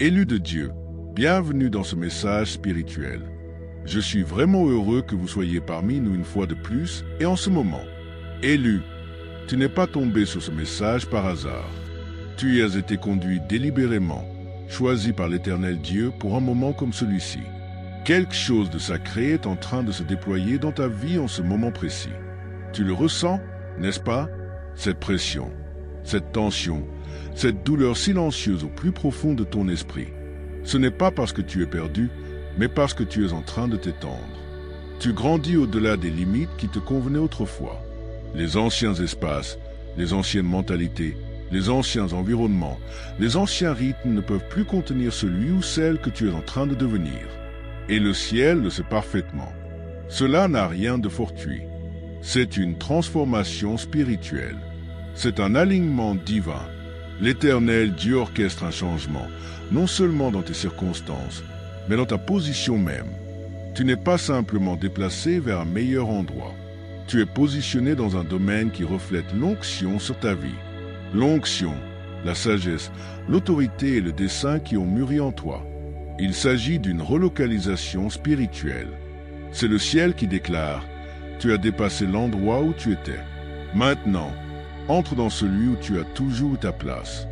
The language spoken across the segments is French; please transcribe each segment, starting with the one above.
Élus de Dieu, bienvenue dans ce message spirituel. Je suis vraiment heureux que vous soyez parmi nous une fois de plus et en ce moment. Élu, tu n'es pas tombé sur ce message par hasard. Tu y as été conduit délibérément, choisi par l'Éternel Dieu pour un moment comme celui-ci. Quelque chose de sacré est en train de se déployer dans ta vie en ce moment précis. Tu le ressens, n'est-ce pas? Cette pression, cette tension, cette douleur silencieuse au plus profond de ton esprit. Ce n'est pas parce que tu es perdu, mais parce que tu es en train de t'étendre. Tu grandis au-delà des limites qui te convenaient autrefois. Les anciens espaces, les anciennes mentalités, les anciens environnements, les anciens rythmes ne peuvent plus contenir celui ou celle que tu es en train de devenir. Et le ciel le sait parfaitement. Cela n'a rien de fortuit. C'est une transformation spirituelle. C'est un alignement divin. L'Éternel Dieu orchestre un changement, non seulement dans tes circonstances, mais dans ta position même. Tu n'es pas simplement déplacé vers un meilleur endroit. Tu es positionné dans un domaine qui reflète l'onction sur ta vie. L'onction, la sagesse, l'autorité et le dessein qui ont mûri en toi. Il s'agit d'une relocalisation spirituelle. C'est le ciel qui déclare « Tu as dépassé l'endroit où tu étais. Maintenant, entre dans celui où tu as toujours ta place. »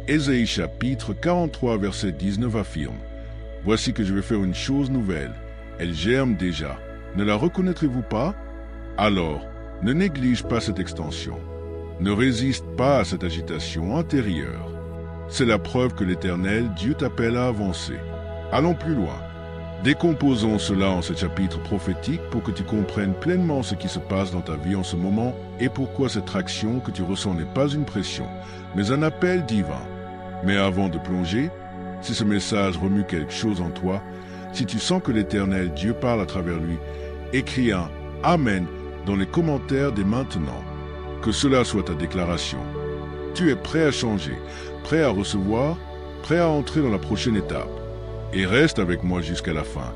Ésaïe chapitre 43 verset 19 affirme « Voici que je vais faire une chose nouvelle. Elle germe déjà. Ne la reconnaîtrez-vous pas? Alors, ne néglige pas cette extension. Ne résiste pas à cette agitation intérieure. C'est la preuve que l'Éternel Dieu t'appelle à avancer. Allons plus loin. Décomposons cela en ce chapitre prophétique pour que tu comprennes pleinement ce qui se passe dans ta vie en ce moment et pourquoi cette traction que tu ressens n'est pas une pression, mais un appel divin. Mais avant de plonger, si ce message remue quelque chose en toi, si tu sens que l'Éternel Dieu parle à travers lui, écris un « Amen » dans les commentaires dès maintenant. Que cela soit ta déclaration. Tu es prêt à changer, prêt à recevoir, prêt à entrer dans la prochaine étape. Et reste avec moi jusqu'à la fin,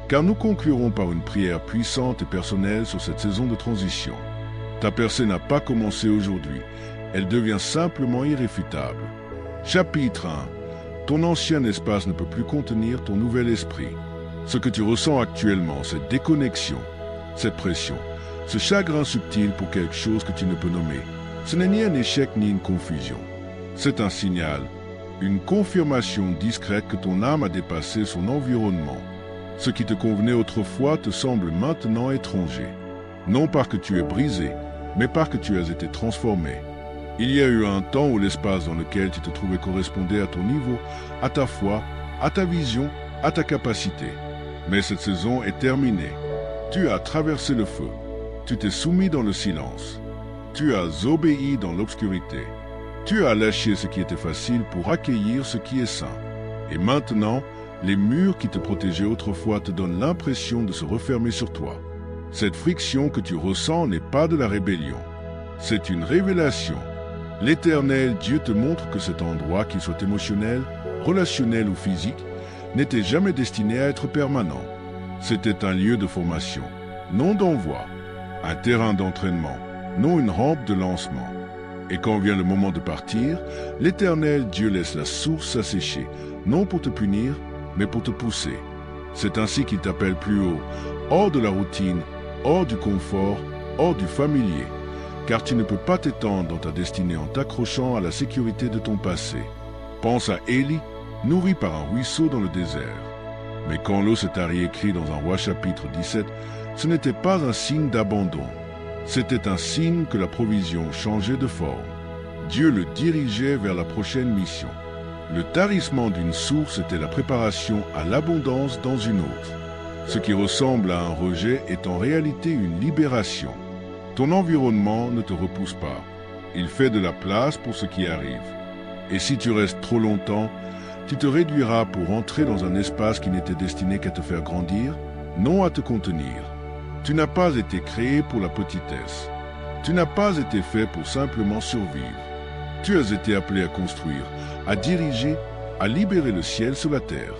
car nous conclurons par une prière puissante et personnelle sur cette saison de transition. Ta percée n'a pas commencé aujourd'hui, elle devient simplement irréfutable. Chapitre 1. Ton ancien espace ne peut plus contenir ton nouvel esprit. Ce que tu ressens actuellement, cette déconnexion, cette pression, ce chagrin subtil pour quelque chose que tu ne peux nommer, ce n'est ni un échec ni une confusion. C'est un signal, une confirmation discrète que ton âme a dépassé son environnement. Ce qui te convenait autrefois te semble maintenant étranger. Non parce que tu es brisé, mais parce que tu as été transformé. Il y a eu un temps où l'espace dans lequel tu te trouvais correspondait à ton niveau, à ta foi, à ta vision, à ta capacité. Mais cette saison est terminée. Tu as traversé le feu. Tu t'es soumis dans le silence. Tu as obéi dans l'obscurité. Tu as lâché ce qui était facile pour accueillir ce qui est sain. Et maintenant, les murs qui te protégeaient autrefois te donnent l'impression de se refermer sur toi. Cette friction que tu ressens n'est pas de la rébellion. C'est une révélation. L'Éternel Dieu te montre que cet endroit, qu'il soit émotionnel, relationnel ou physique, n'était jamais destiné à être permanent. C'était un lieu de formation, non d'envoi, un terrain d'entraînement, non une rampe de lancement. Et quand vient le moment de partir, l'Éternel Dieu laisse la source s'assécher, non pour te punir, mais pour te pousser. C'est ainsi qu'il t'appelle plus haut, hors de la routine, hors du confort, hors du familier, car tu ne peux pas t'étendre dans ta destinée en t'accrochant à la sécurité de ton passé. Pense à Élie, nourri par un ruisseau dans le désert. Mais quand l'eau s'est tarie écrit dans un roi chapitre 17, ce n'était pas un signe d'abandon. C'était un signe que la provision changeait de forme. Dieu le dirigeait vers la prochaine mission. Le tarissement d'une source était la préparation à l'abondance dans une autre. Ce qui ressemble à un rejet est en réalité une libération. Ton environnement ne te repousse pas. Il fait de la place pour ce qui arrive. Et si tu restes trop longtemps, tu te réduiras pour entrer dans un espace qui n'était destiné qu'à te faire grandir, non à te contenir. Tu n'as pas été créé pour la petitesse. Tu n'as pas été fait pour simplement survivre. Tu as été appelé à construire, à diriger, à libérer le ciel sur la terre.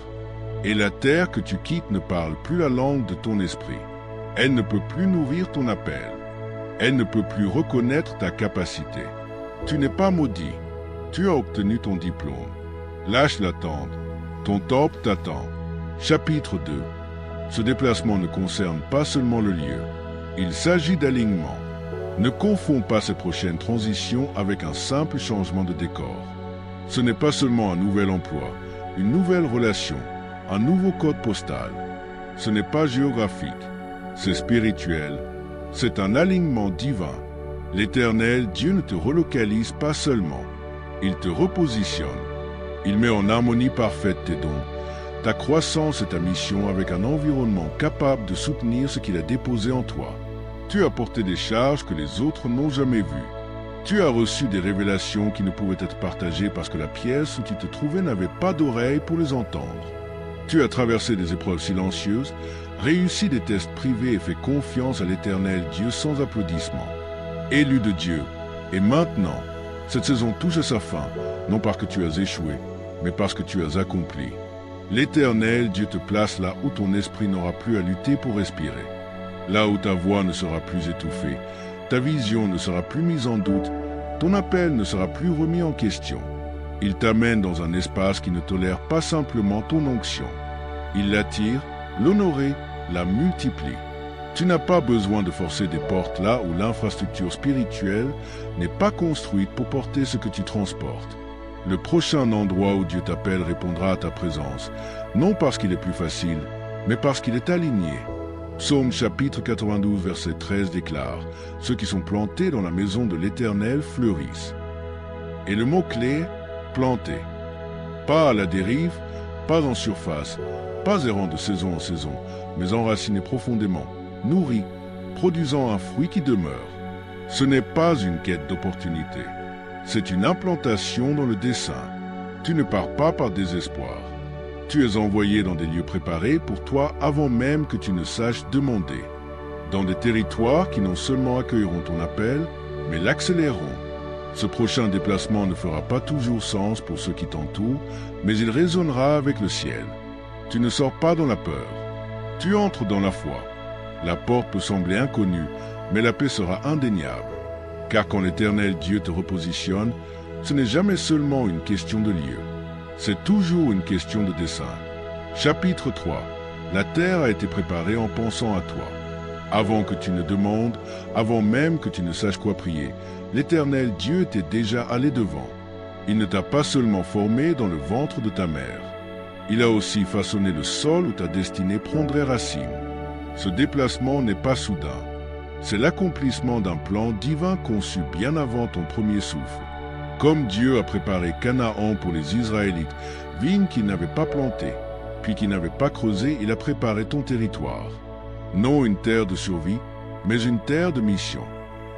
Et la terre que tu quittes ne parle plus la langue de ton esprit. Elle ne peut plus nourrir ton appel. Elle ne peut plus reconnaître ta capacité. Tu n'es pas maudit. Tu as obtenu ton diplôme. Lâche l'attente. Ton temple t'attend. Chapitre 2. Ce déplacement ne concerne pas seulement le lieu. Il s'agit d'alignement. Ne confonds pas ces prochaines transitions avec un simple changement de décor. Ce n'est pas seulement un nouvel emploi, une nouvelle relation, un nouveau code postal. Ce n'est pas géographique, c'est spirituel. C'est un alignement divin. L'Éternel, Dieu ne te relocalise pas seulement. Il te repositionne. Il met en harmonie parfaite tes dons, ta croissance et ta mission avec un environnement capable de soutenir ce qu'il a déposé en toi. Tu as porté des charges que les autres n'ont jamais vues. Tu as reçu des révélations qui ne pouvaient être partagées parce que la pièce où tu te trouvais n'avait pas d'oreilles pour les entendre. Tu as traversé des épreuves silencieuses, réussi des tests privés et fait confiance à l'Éternel Dieu sans applaudissements. Élu de Dieu. Et maintenant, cette saison touche à sa fin, non parce que tu as échoué, mais parce que tu as accompli. L'Éternel Dieu te place là où ton esprit n'aura plus à lutter pour respirer. Là où ta voix ne sera plus étouffée, ta vision ne sera plus mise en doute, ton appel ne sera plus remis en question. Il t'amène dans un espace qui ne tolère pas simplement ton onction. Il l'attire, l'honorer, la multiplie. Tu n'as pas besoin de forcer des portes là où l'infrastructure spirituelle n'est pas construite pour porter ce que tu transportes. Le prochain endroit où Dieu t'appelle répondra à ta présence, non parce qu'il est plus facile, mais parce qu'il est aligné. Psaume chapitre 92 verset 13 déclare « Ceux qui sont plantés dans la maison de l'Éternel fleurissent ». Et le mot-clé « planté ». Pas à la dérive, pas en surface, pas errant de saison en saison, mais enraciné profondément, nourri, produisant un fruit qui demeure. Ce n'est pas une quête d'opportunité. C'est une implantation dans le dessein. Tu ne pars pas par désespoir. Tu es envoyé dans des lieux préparés pour toi avant même que tu ne saches demander. Dans des territoires qui non seulement accueilleront ton appel, mais l'accéléreront. Ce prochain déplacement ne fera pas toujours sens pour ceux qui t'entourent, mais il résonnera avec le ciel. Tu ne sors pas dans la peur. Tu entres dans la foi. La porte peut sembler inconnue, mais la paix sera indéniable. Car quand l'Éternel Dieu te repositionne, ce n'est jamais seulement une question de lieu. C'est toujours une question de dessein. Chapitre 3. La terre a été préparée en pensant à toi. Avant que tu ne demandes, avant même que tu ne saches quoi prier, l'Éternel Dieu t'est déjà allé devant. Il ne t'a pas seulement formé dans le ventre de ta mère. Il a aussi façonné le sol où ta destinée prendrait racine. Ce déplacement n'est pas soudain. C'est l'accomplissement d'un plan divin conçu bien avant ton premier souffle. Comme Dieu a préparé Canaan pour les Israélites, vigne qu'ils n'avaient pas plantée, puis qu'ils n'avaient pas creusée, il a préparé ton territoire. Non une terre de survie, mais une terre de mission.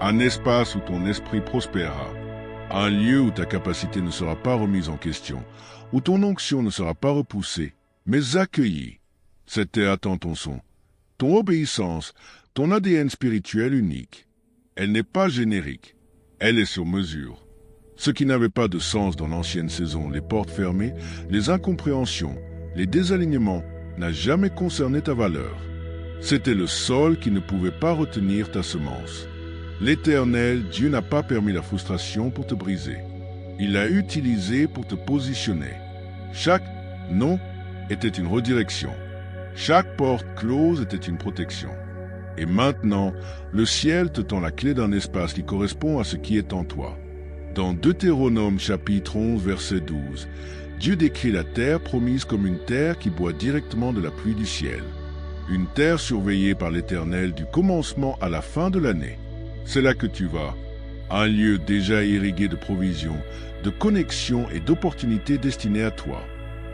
Un espace où ton esprit prospérera. Un lieu où ta capacité ne sera pas remise en question, où ton onction ne sera pas repoussée, mais accueillie. Cette terre attend ton son, ton obéissance, ton ADN spirituel unique. Elle n'est pas générique, elle est sur mesure. Ce qui n'avait pas de sens dans l'ancienne saison, les portes fermées, les incompréhensions, les désalignements, n'a jamais concerné ta valeur. C'était le sol qui ne pouvait pas retenir ta semence. L'Éternel, Dieu n'a pas permis la frustration pour te briser. Il l'a utilisé pour te positionner. Chaque non était une redirection. Chaque porte close était une protection. Et maintenant, le ciel te tend la clé d'un espace qui correspond à ce qui est en toi. Dans Deutéronome chapitre 11 verset 12, Dieu décrit la terre promise comme une terre qui boit directement de la pluie du ciel. Une terre surveillée par l'Éternel du commencement à la fin de l'année. C'est là que tu vas. Un lieu déjà irrigué de provisions, de connexions et d'opportunités destinées à toi.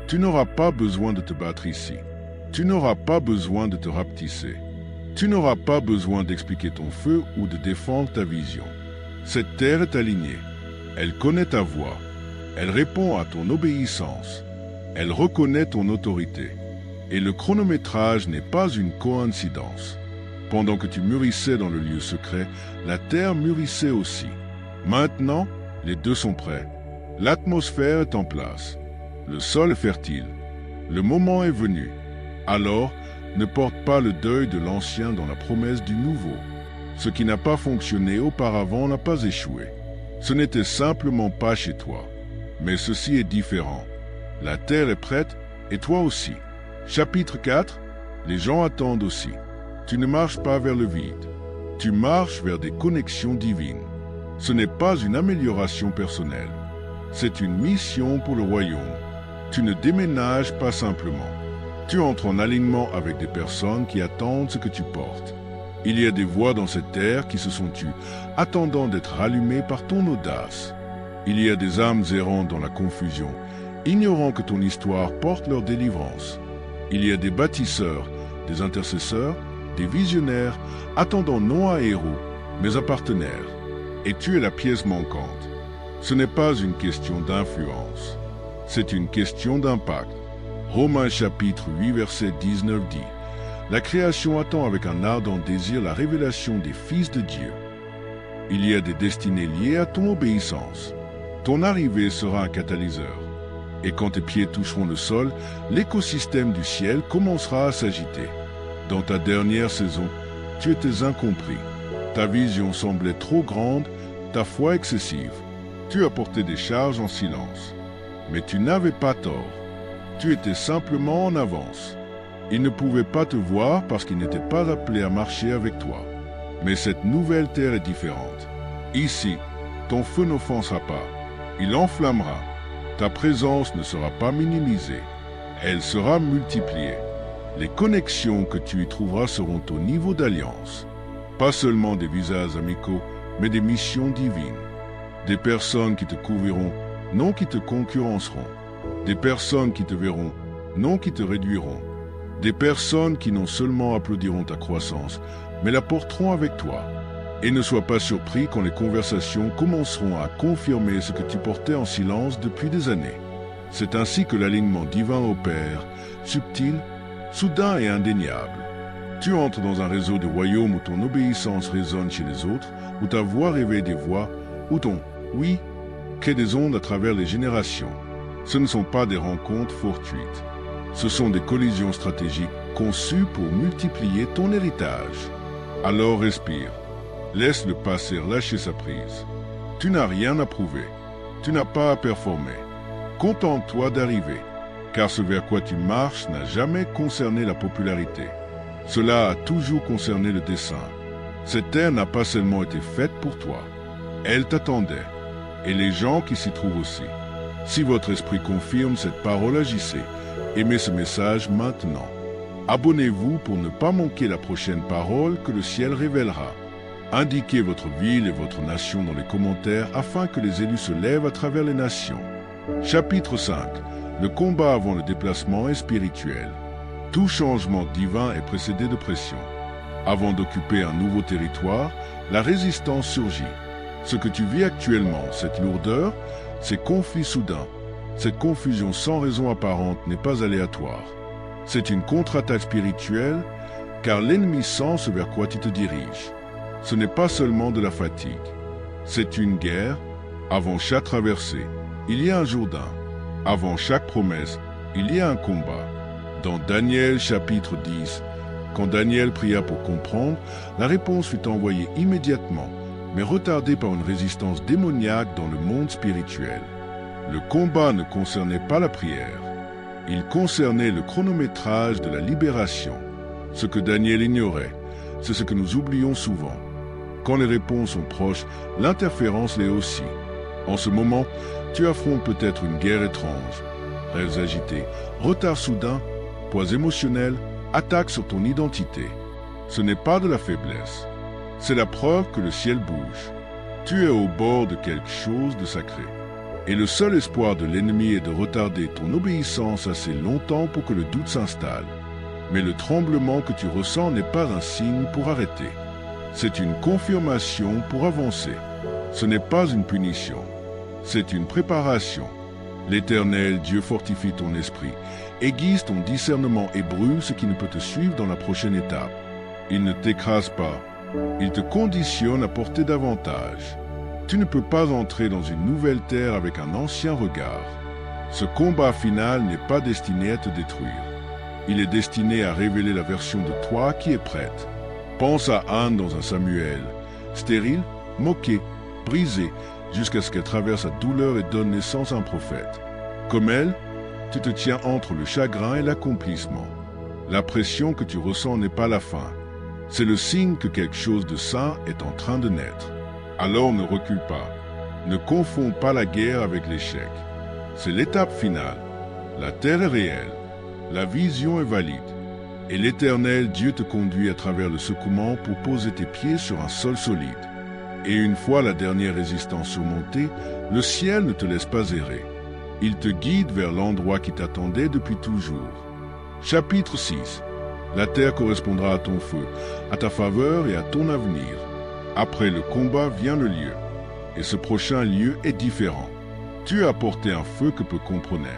Tu n'auras pas besoin de te battre ici. Tu n'auras pas besoin de te rapetisser. Tu n'auras pas besoin d'expliquer ton feu ou de défendre ta vision. Cette terre est alignée. Elle connaît ta voix. Elle répond à ton obéissance. Elle reconnaît ton autorité. Et le chronométrage n'est pas une coïncidence. Pendant que tu mûrissais dans le lieu secret, la terre mûrissait aussi. Maintenant, les deux sont prêts. L'atmosphère est en place. Le sol est fertile. Le moment est venu. Alors, ne porte pas le deuil de l'ancien dans la promesse du nouveau. Ce qui n'a pas fonctionné auparavant n'a pas échoué. Ce n'était simplement pas chez toi. Mais ceci est différent. La terre est prête Et toi aussi. Chapitre 4. Les gens attendent aussi. Tu ne marches pas vers le vide. Tu marches vers des connexions divines. Ce n'est pas une amélioration personnelle. C'est une mission pour le royaume. Tu ne déménages pas simplement. Tu entres en alignement avec des personnes qui attendent ce que tu portes. Il y a des voix dans cette terre qui se sont tues, attendant d'être rallumées par ton audace. Il y a des âmes errantes dans la confusion, ignorant que ton histoire porte leur délivrance. Il y a des bâtisseurs, des intercesseurs, des visionnaires, attendant non à héros, mais à partenaires. Et tu es la pièce manquante. Ce n'est pas une question d'influence, c'est une question d'impact. Romains chapitre 8 verset 19 dit « La création attend avec un ardent désir la révélation des fils de Dieu. » Il y a des destinées liées à ton obéissance. Ton arrivée sera un catalyseur. Et quand tes pieds toucheront le sol, l'écosystème du ciel commencera à s'agiter. Dans ta dernière saison, tu étais incompris. Ta vision semblait trop grande, ta foi excessive. Tu as porté des charges en silence. Mais tu n'avais pas tort. Tu étais simplement en avance. Ils ne pouvaient pas te voir parce qu'ils n'étaient pas appelés à marcher avec toi. Mais cette nouvelle terre est différente. Ici, ton feu n'offensera pas. Il enflammera. Ta présence ne sera pas minimisée. Elle sera multipliée. Les connexions que tu y trouveras seront au niveau d'alliance. Pas seulement des visages amicaux, mais des missions divines. Des personnes qui te couvriront, non qui te concurrenceront. Des personnes qui te verront, non qui te réduiront. Des personnes qui non seulement applaudiront ta croissance, mais la porteront avec toi. Et ne sois pas surpris quand les conversations commenceront à confirmer ce que tu portais en silence depuis des années. C'est ainsi que l'alignement divin opère, subtil, soudain et indéniable. Tu entres dans un réseau de royaumes où ton obéissance résonne chez les autres, où ta voix réveille des voix, où ton « oui » crée des ondes à travers les générations. Ce ne sont pas des rencontres fortuites. Ce sont des collisions stratégiques conçues pour multiplier ton héritage. Alors respire. Laisse le passé lâcher sa prise. Tu n'as rien à prouver. Tu n'as pas à performer. Contente-toi d'arriver, car ce vers quoi tu marches n'a jamais concerné la popularité. Cela a toujours concerné le dessein. Cette terre n'a pas seulement été faite pour toi. Elle t'attendait, et les gens qui s'y trouvent aussi. Si votre esprit confirme cette parole, agissez. Aimez ce message maintenant. Abonnez-vous pour ne pas manquer la prochaine parole que le ciel révélera. Indiquez votre ville et votre nation dans les commentaires afin que les élus se lèvent à travers les nations. Chapitre 5. Le combat avant le déplacement est spirituel. Tout changement divin est précédé de pression. Avant d'occuper un nouveau territoire, la résistance surgit. Ce que tu vis actuellement, cette lourdeur, ces conflits soudains, cette confusion sans raison apparente n'est pas aléatoire. C'est une contre-attaque spirituelle, car l'ennemi sent ce vers quoi tu te diriges. Ce n'est pas seulement de la fatigue. C'est une guerre. Avant chaque traversée, il y a un Jourdain. Avant chaque promesse, il y a un combat. Dans Daniel chapitre 10, quand Daniel pria pour comprendre, la réponse fut envoyée immédiatement, mais retardée par une résistance démoniaque dans le monde spirituel. Le combat ne concernait pas la prière. Il concernait le chronométrage de la libération. Ce que Daniel ignorait, c'est ce que nous oublions souvent. Quand les réponses sont proches, l'interférence l'est aussi. En ce moment, tu affrontes peut-être une guerre étrange. Rêves agités, retard soudain, poids émotionnel, attaque sur ton identité. Ce n'est pas de la faiblesse. C'est la preuve que le ciel bouge. Tu es au bord de quelque chose de sacré. Et le seul espoir de l'ennemi est de retarder ton obéissance assez longtemps pour que le doute s'installe. Mais le tremblement que tu ressens n'est pas un signe pour arrêter. C'est une confirmation pour avancer. Ce n'est pas une punition. C'est une préparation. L'Éternel, Dieu, fortifie ton esprit, aiguise ton discernement et brûle ce qui ne peut te suivre dans la prochaine étape. Il ne t'écrase pas. Il te conditionne à porter davantage. Tu ne peux pas entrer dans une nouvelle terre avec un ancien regard. Ce combat final n'est pas destiné à te détruire. Il est destiné à révéler la version de toi qui est prête. Pense à Anne dans un Samuel, stérile, moquée, brisée, jusqu'à ce qu'elle traverse la douleur et donne naissance à un prophète. Comme elle, Tu te tiens entre le chagrin et l'accomplissement. La pression que tu ressens n'est pas la fin. C'est le signe que quelque chose de sain est en train de naître. Alors ne recule pas. Ne confonds pas la guerre avec l'échec. C'est l'étape finale. La terre est réelle. La vision est valide. Et l'Éternel Dieu te conduit à travers le secouement pour poser tes pieds sur un sol solide. Et une fois la dernière résistance surmontée, le ciel ne te laisse pas errer. Il te guide vers l'endroit qui t'attendait depuis toujours. Chapitre 6. La terre correspondra à ton feu, à ta faveur et à ton avenir. Après le combat vient le lieu. Et ce prochain lieu est différent. Tu as apporté un feu que peu comprenaient.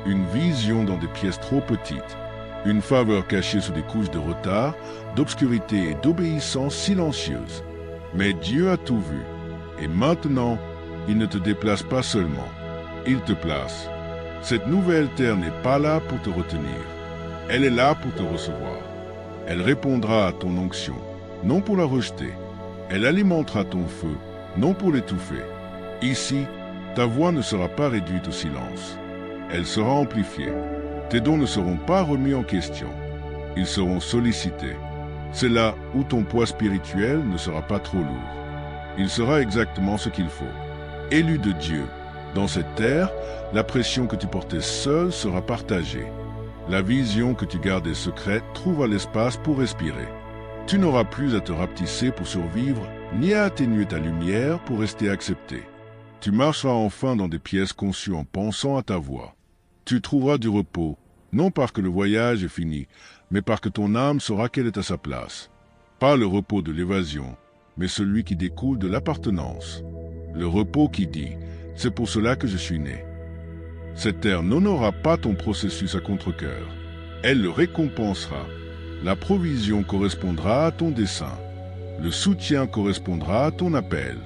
Une vision dans des pièces trop petites. Une faveur cachée sous des couches de retard, d'obscurité et d'obéissance silencieuse. Mais Dieu a tout vu. Et maintenant, il ne te déplace pas seulement. Il te place. Cette nouvelle terre n'est pas là pour te retenir. Elle est là pour te recevoir. Elle répondra à ton onction, non pour la rejeter. Elle alimentera ton feu, non pour l'étouffer. Ici, ta voix ne sera pas réduite au silence. Elle sera amplifiée. Tes dons ne seront pas remis en question. Ils seront sollicités. C'est là où ton poids spirituel ne sera pas trop lourd. Il sera exactement ce qu'il faut. Élu de Dieu, dans cette terre, la pression que tu portais seul sera partagée. La vision que tu gardais secrète trouvera l'espace pour respirer. Tu n'auras plus à te rapetisser pour survivre, ni à atténuer ta lumière pour rester accepté. Tu marcheras enfin dans des pièces conçues en pensant à ta voix. Tu trouveras du repos, non parce que le voyage est fini, mais parce que ton âme saura qu'elle est à sa place. Pas le repos de l'évasion, mais celui qui découle de l'appartenance. Le repos qui dit « c'est pour cela que je suis né ». Cette terre n'honorera pas ton processus à contre-cœur. Elle le récompensera. La provision correspondra à ton dessein. Le soutien correspondra à ton appel.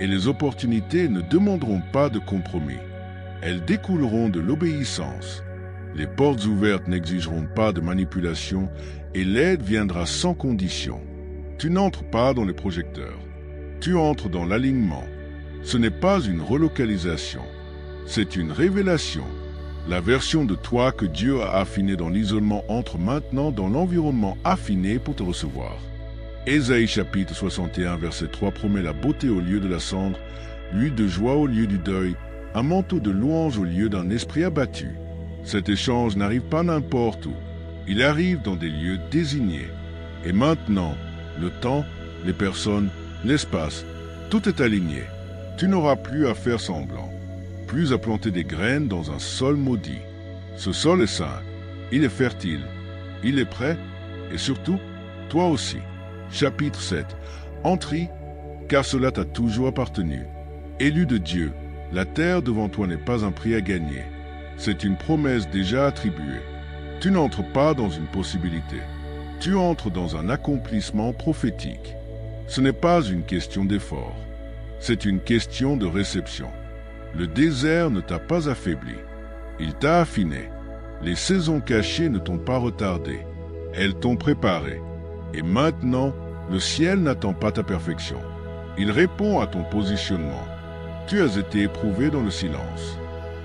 Et les opportunités ne demanderont pas de compromis. Elles découleront de l'obéissance. Les portes ouvertes n'exigeront pas de manipulation et l'aide viendra sans condition. Tu n'entres pas dans les projecteurs. Tu entres dans l'alignement. Ce n'est pas une relocalisation. C'est une révélation. La version de toi que Dieu a affinée dans l'isolement entre maintenant dans l'environnement affiné pour te recevoir. Ésaïe chapitre 61 verset 3 promet la beauté au lieu de la cendre, l'huile de joie au lieu du deuil, un manteau de louange au lieu d'un esprit abattu. Cet échange n'arrive pas n'importe où. Il arrive dans des lieux désignés. Et maintenant, le temps, les personnes, l'espace, tout est aligné. Tu n'auras plus à faire semblant. Plus à planter des graines dans un sol maudit. Ce sol est sain, il est fertile, il est prêt, et surtout, toi aussi. Chapitre 7. Entrie, car cela t'a toujours appartenu. Élu de Dieu, la terre devant toi n'est pas un prix à gagner. C'est une promesse déjà attribuée. Tu n'entres pas dans une possibilité. Tu entres dans un accomplissement prophétique. Ce n'est pas une question d'effort. C'est une question de réception. Le désert ne t'a pas affaibli. Il t'a affiné. Les saisons cachées ne t'ont pas retardé. Elles t'ont préparé. Et maintenant, le ciel n'attend pas ta perfection. Il répond à ton positionnement. Tu as été éprouvé dans le silence.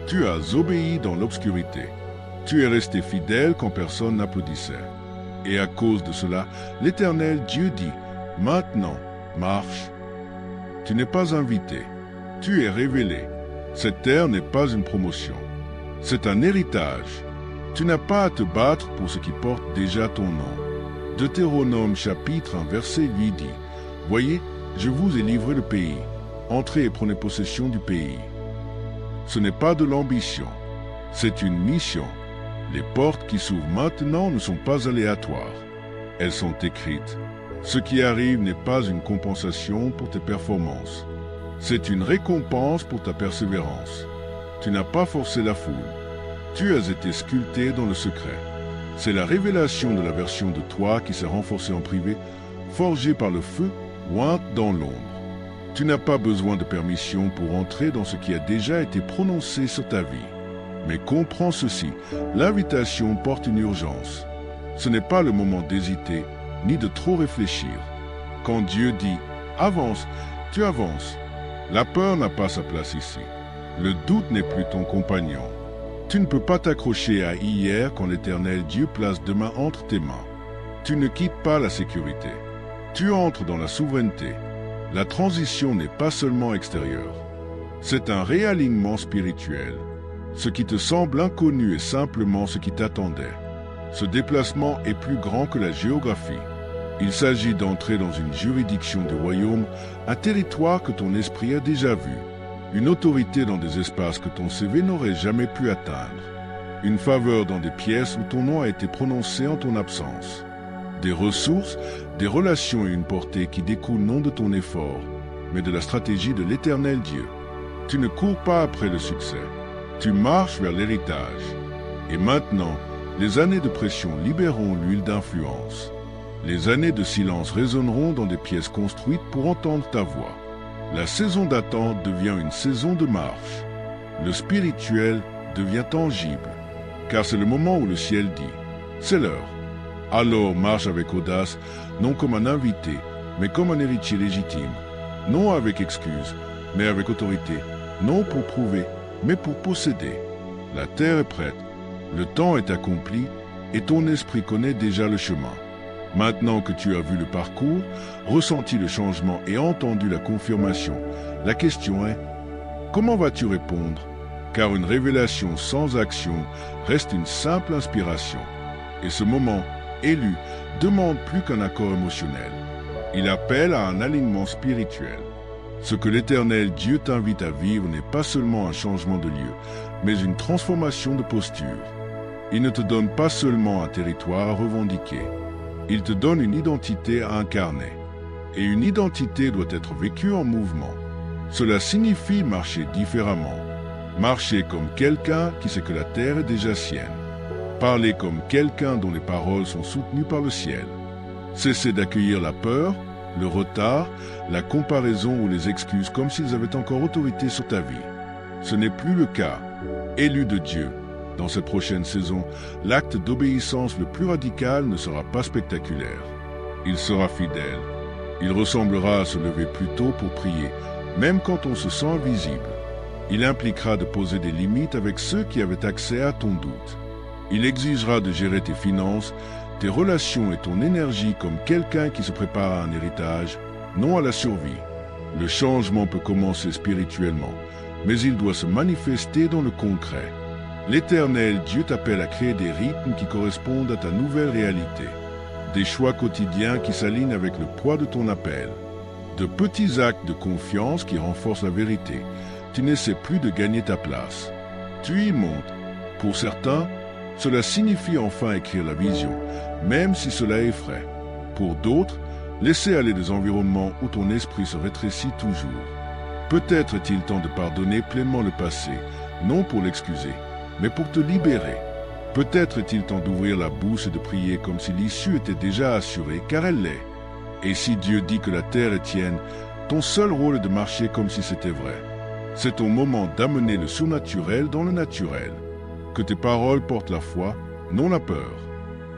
Tu as obéi dans l'obscurité. Tu es resté fidèle quand personne n'applaudissait. Et à cause de cela, l'Éternel Dieu dit, « Maintenant, marche. » Tu n'es pas invité. Tu es révélé. Cette terre n'est pas une promotion. C'est un héritage. Tu n'as pas à te battre pour ce qui porte déjà ton nom. Deutéronome chapitre 1 verset 8 dit, « Voyez, je vous ai livré le pays. Entrez et prenez possession du pays. » Ce n'est pas de l'ambition. C'est une mission. Les portes qui s'ouvrent maintenant ne sont pas aléatoires. Elles sont écrites. Ce qui arrive n'est pas une compensation pour tes performances. C'est une récompense pour ta persévérance. Tu n'as pas forcé la foule. Tu as été sculpté dans le secret. C'est la révélation de la version de toi qui s'est renforcée en privé, forgée par le feu, ointe dans l'ombre. Tu n'as pas besoin de permission pour entrer dans ce qui a déjà été prononcé sur ta vie. Mais comprends ceci, l'invitation porte une urgence. Ce n'est pas le moment d'hésiter, ni de trop réfléchir. Quand Dieu dit « avance », tu avances. La peur n'a pas sa place ici. Le doute n'est plus ton compagnon. Tu ne peux pas t'accrocher à hier quand l'Éternel Dieu place demain entre tes mains. Tu ne quittes pas la sécurité. Tu entres dans la souveraineté. La transition n'est pas seulement extérieure. C'est un réalignement spirituel. Ce qui te semble inconnu est simplement ce qui t'attendait. Ce déplacement est plus grand que la géographie. Il s'agit d'entrer dans une juridiction du royaume, un territoire que ton esprit a déjà vu, une autorité dans des espaces que ton CV n'aurait jamais pu atteindre, une faveur dans des pièces où ton nom a été prononcé en ton absence, des ressources, des relations et une portée qui découlent non de ton effort, mais de la stratégie de l'Éternel Dieu. Tu ne cours pas après le succès, tu marches vers l'héritage. Et maintenant, les années de pression libéreront l'huile d'influence. Les années de silence résonneront dans des pièces construites pour entendre ta voix. La saison d'attente devient une saison de marche. Le spirituel devient tangible, car c'est le moment où le ciel dit « C'est l'heure ». Alors marche avec audace, non comme un invité, mais comme un héritier légitime. Non avec excuse, mais avec autorité. Non pour prouver, mais pour posséder. La terre est prête, le temps est accompli, et ton esprit connaît déjà le chemin. Maintenant que tu as vu le parcours, ressenti le changement et entendu la confirmation, la question est, comment vas-tu répondre? Car une révélation sans action reste une simple inspiration. Et ce moment, élu, demande plus qu'un accord émotionnel. Il appelle à un alignement spirituel. Ce que l'Éternel Dieu t'invite à vivre n'est pas seulement un changement de lieu, mais une transformation de posture. Il ne te donne pas seulement un territoire à revendiquer. Il te donne une identité à incarner. Et une identité doit être vécue en mouvement. Cela signifie marcher différemment. Marcher comme quelqu'un qui sait que la terre est déjà sienne. Parler comme quelqu'un dont les paroles sont soutenues par le ciel. Cesser d'accueillir la peur, le retard, la comparaison ou les excuses comme s'ils avaient encore autorité sur ta vie. Ce n'est plus le cas. Élu de Dieu. Dans cette prochaine saison, l'acte d'obéissance le plus radical ne sera pas spectaculaire. Il sera fidèle. Il ressemblera à se lever plus tôt pour prier, même quand on se sent invisible. Il impliquera de poser des limites avec ceux qui avaient accès à ton doute. Il exigera de gérer tes finances, tes relations et ton énergie comme quelqu'un qui se prépare à un héritage, non à la survie. Le changement peut commencer spirituellement, mais il doit se manifester dans le concret. L'Éternel Dieu t'appelle à créer des rythmes qui correspondent à ta nouvelle réalité, des choix quotidiens qui s'alignent avec le poids de ton appel, de petits actes de confiance qui renforcent la vérité. Tu n'essaies plus de gagner ta place. Tu y montes. Pour certains, cela signifie enfin écrire la vision, même si cela effraie. Pour d'autres, laisser aller des environnements où ton esprit se rétrécit toujours. Peut-être est-il temps de pardonner pleinement le passé, non pour l'excuser, mais pour te libérer. Peut-être est-il temps d'ouvrir la bouche et de prier comme si l'issue était déjà assurée, car elle l'est. Et si Dieu dit que la terre est tienne, ton seul rôle est de marcher comme si c'était vrai. C'est ton moment d'amener le surnaturel dans le naturel. Que tes paroles portent la foi, non la peur.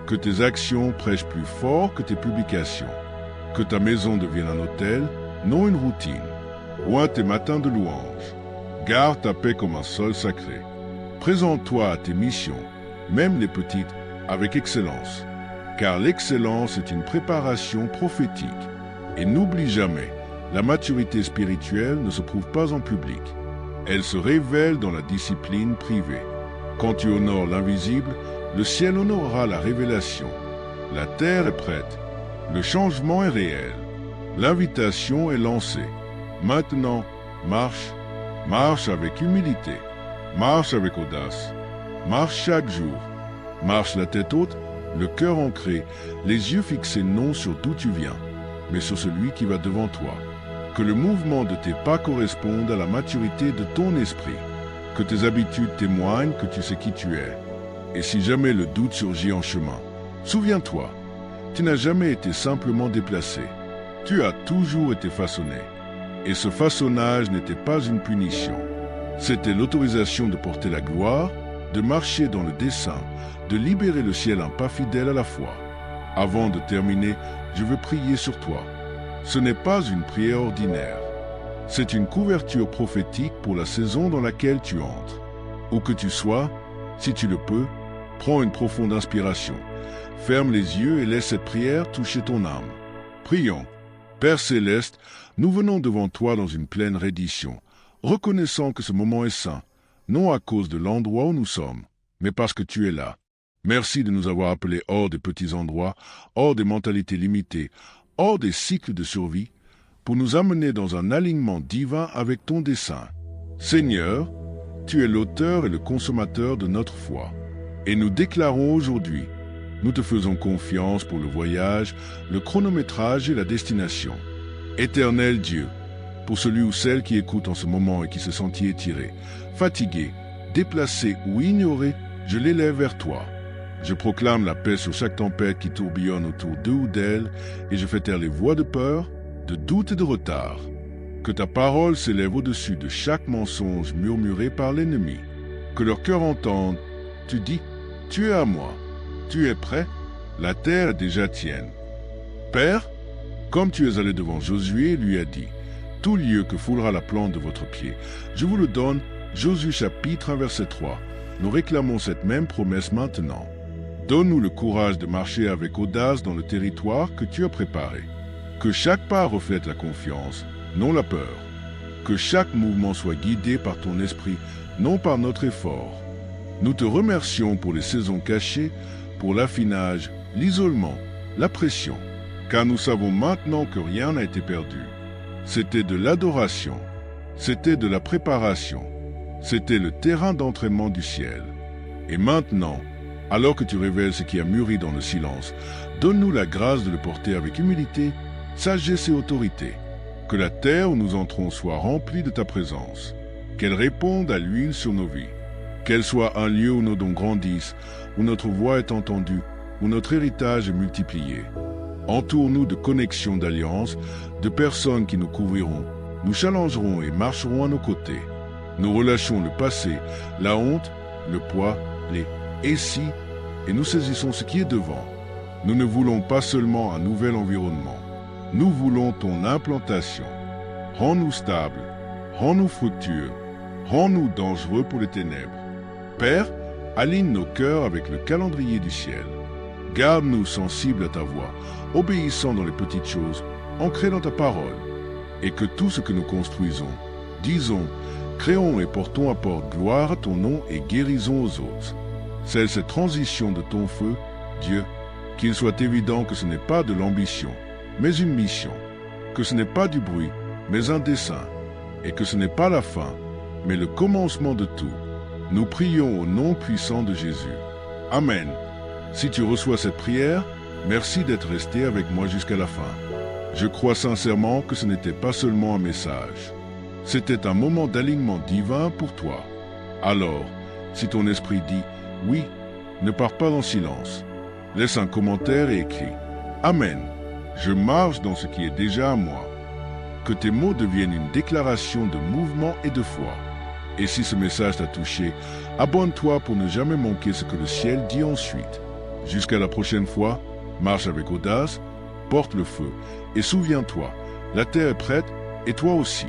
Que tes actions prêchent plus fort que tes publications. Que ta maison devienne un hôtel, non une routine. Oint tes matins de louange. Garde ta paix comme un sol sacré. Présente-toi à tes missions, même les petites, avec excellence. Car l'excellence est une préparation prophétique. Et n'oublie jamais, la maturité spirituelle ne se prouve pas en public. Elle se révèle dans la discipline privée. Quand tu honores l'invisible, le ciel honorera la révélation. La terre est prête. Le changement est réel. L'invitation est lancée. Maintenant, marche. Marche avec humilité. Marche avec audace. Marche chaque jour. Marche la tête haute, le cœur ancré, les yeux fixés non sur d'où tu viens, mais sur celui qui va devant toi. Que le mouvement de tes pas corresponde à la maturité de ton esprit. Que tes habitudes témoignent que tu sais qui tu es. Et si jamais le doute surgit en chemin, souviens-toi, tu n'as jamais été simplement déplacé. Tu as toujours été façonné. Et ce façonnage n'était pas une punition. C'était l'autorisation de porter la gloire, de marcher dans le dessein, de libérer le ciel un pas fidèle à la foi. Avant de terminer, je veux prier sur toi. Ce n'est pas une prière ordinaire. C'est une couverture prophétique pour la saison dans laquelle tu entres. Où que tu sois, Si tu le peux, prends une profonde inspiration. Ferme les yeux et laisse cette prière toucher ton âme. Prions. Père céleste, nous venons devant toi dans une pleine reddition, reconnaissant que ce moment est saint, non à cause de l'endroit où nous sommes, mais parce que tu es là. Merci de nous avoir appelés hors des petits endroits, hors des mentalités limitées, hors des cycles de survie, pour nous amener dans un alignement divin avec ton dessein. Seigneur, tu es l'auteur et le consommateur de notre foi. Et nous déclarons aujourd'hui, nous te faisons confiance pour le voyage, le chronométrage et la destination. Éternel Dieu, pour celui ou celle qui écoute en ce moment et qui se sentit étiré, fatigué, déplacé ou ignoré, je l'élève vers toi. Je proclame la paix sur chaque tempête qui tourbillonne autour d'eux ou d'elle, et je fais taire les voix de peur, de doute et de retard. Que ta parole s'élève au-dessus de chaque mensonge murmuré par l'ennemi. Que leur cœur entende, tu dis, tu es à moi, tu es prêt, la terre est déjà tienne. Père, comme tu es allé devant Josué, lui a dit, tout lieu que foulera la plante de votre pied, je vous le donne, Josué chapitre 1 verset 3. Nous réclamons cette même promesse maintenant. Donne-nous le courage de marcher avec audace dans le territoire que tu as préparé. Que chaque pas reflète la confiance, non la peur. Que chaque mouvement soit guidé par ton esprit, non par notre effort. Nous te remercions pour les saisons cachées, pour l'affinage, l'isolement, la pression, car nous savons maintenant que rien n'a été perdu. C'était de l'adoration, c'était de la préparation, c'était le terrain d'entraînement du ciel. Et maintenant, alors que tu révèles ce qui a mûri dans le silence, donne-nous la grâce de le porter avec humilité, sagesse et autorité. Que la terre où nous entrons soit remplie de ta présence, qu'elle réponde à l'huile sur nos vies, qu'elle soit un lieu où nos dons grandissent, où notre voix est entendue, où notre héritage est multiplié. Entoure-nous de connexions d'alliance, de personnes qui nous couvriront, nous challengeront et marcheront à nos côtés. Nous relâchons le passé, la honte, le poids, les « et si » et nous saisissons ce qui est devant. Nous ne voulons pas seulement un nouvel environnement. Nous voulons ton implantation. Rends-nous stables, rends-nous fructueux, rends-nous dangereux pour les ténèbres. Père, aligne nos cœurs avec le calendrier du ciel. Garde-nous sensibles à ta voix, obéissant dans les petites choses, ancrés dans ta parole. Et que tout ce que nous construisons, disons, créons et portons apporte gloire à ton nom et guérison aux autres. C'est cette transition de ton feu, Dieu, qu'il soit évident que ce n'est pas de l'ambition, mais une mission, que ce n'est pas du bruit, mais un dessein, et que ce n'est pas la fin, mais le commencement de tout. Nous prions au nom puissant de Jésus. Amen. Si tu reçois cette prière, merci d'être resté avec moi jusqu'à la fin. Je crois sincèrement que ce n'était pas seulement un message. C'était un moment d'alignement divin pour toi. Alors, si ton esprit dit « Oui », ne pars pas en silence. Laisse un commentaire et écris « Amen, je marche dans ce qui est déjà à moi ». Que tes mots deviennent une déclaration de mouvement et de foi. Et si ce message t'a touché, abonne-toi pour ne jamais manquer ce que le ciel dit ensuite. Jusqu'à la prochaine fois, marche avec audace, porte le feu et souviens-toi, la terre est prête et toi aussi.